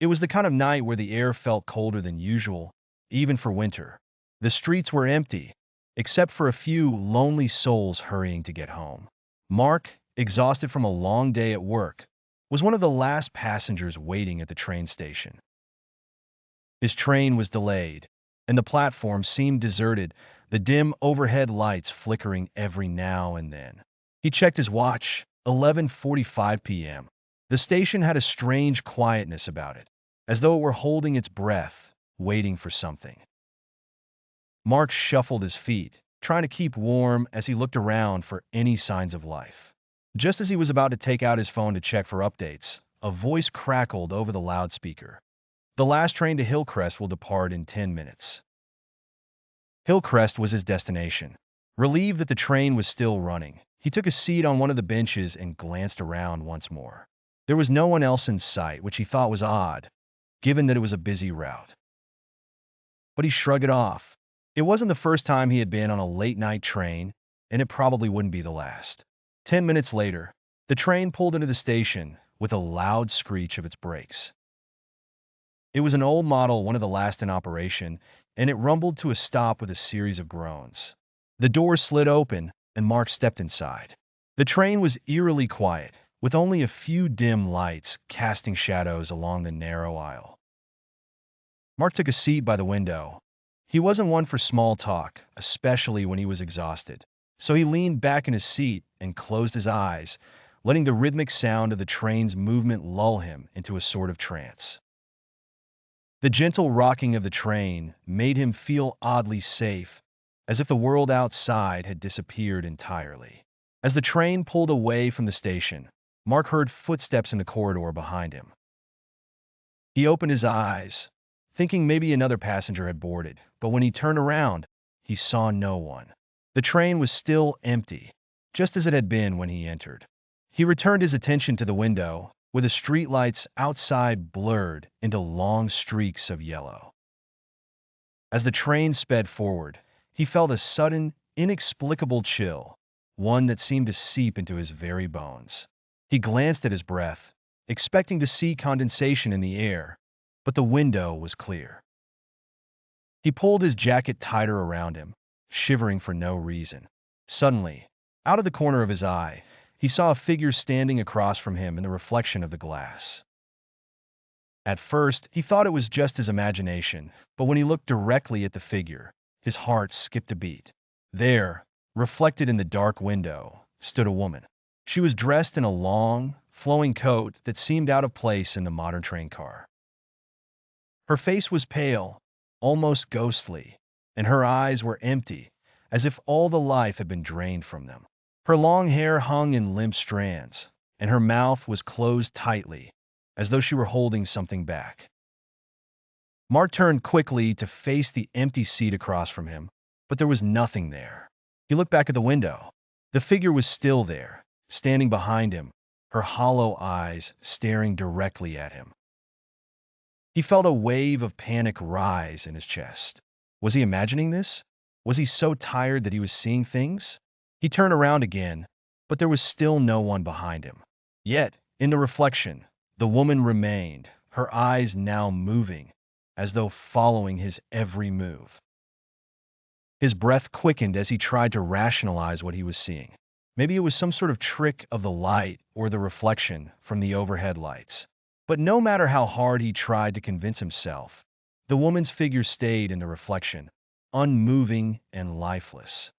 It was the kind of night where the air felt colder than usual, even for winter. The streets were empty, except for a few lonely souls hurrying to get home. Mark, exhausted from a long day at work, was one of the last passengers waiting at the train station. His train was delayed, and the platform seemed deserted, the dim overhead lights flickering every now and then. He checked his watch, 11:45 p.m. The station had a strange quietness about it, as though it were holding its breath, waiting for something. Mark shuffled his feet, trying to keep warm as he looked around for any signs of life. Just as he was about to take out his phone to check for updates, a voice crackled over the loudspeaker. The last train to Hillcrest will depart in 10 minutes. Hillcrest was his destination. Relieved that the train was still running, he took a seat on one of the benches and glanced around once more. There was no one else in sight, which he thought was odd, given that it was a busy route. But he shrugged it off. It wasn't the first time he had been on a late-night train, and it probably wouldn't be the last. 10 minutes later, the train pulled into the station with a loud screech of its brakes. It was an old model, one of the last in operation, and it rumbled to a stop with a series of groans. The door slid open, and Mark stepped inside. The train was eerily quiet, with only a few dim lights casting shadows along the narrow aisle. Mark took a seat by the window. He wasn't one for small talk, especially when he was exhausted, so he leaned back in his seat and closed his eyes, letting the rhythmic sound of the train's movement lull him into a sort of trance. The gentle rocking of the train made him feel oddly safe, as if the world outside had disappeared entirely. As the train pulled away from the station, Mark heard footsteps in the corridor behind him. He opened his eyes, thinking maybe another passenger had boarded, but when he turned around, he saw no one. The train was still empty, just as it had been when he entered. He returned his attention to the window, with the streetlights outside blurred into long streaks of yellow. As the train sped forward, he felt a sudden, inexplicable chill, one that seemed to seep into his very bones. He glanced at his breath, expecting to see condensation in the air, but the window was clear. He pulled his jacket tighter around him, shivering for no reason. Suddenly, out of the corner of his eye, he saw a figure standing across from him in the reflection of the glass. At first, he thought it was just his imagination, but when he looked directly at the figure, his heart skipped a beat. There, reflected in the dark window, stood a woman. She was dressed in a long, flowing coat that seemed out of place in the modern train car. Her face was pale, almost ghostly, and her eyes were empty, as if all the life had been drained from them. Her long hair hung in limp strands, and her mouth was closed tightly, as though she were holding something back. Mark turned quickly to face the empty seat across from him, but there was nothing there. He looked back at the window. The figure was still there, standing behind him, her hollow eyes staring directly at him. He felt a wave of panic rise in his chest. Was he imagining this? Was he so tired that he was seeing things? He turned around again, but there was still no one behind him. Yet, in the reflection, the woman remained, her eyes now moving, as though following his every move. His breath quickened as he tried to rationalize what he was seeing. Maybe it was some sort of trick of the light or the reflection from the overhead lights. But no matter how hard he tried to convince himself, the woman's figure stayed in the reflection, unmoving and lifeless.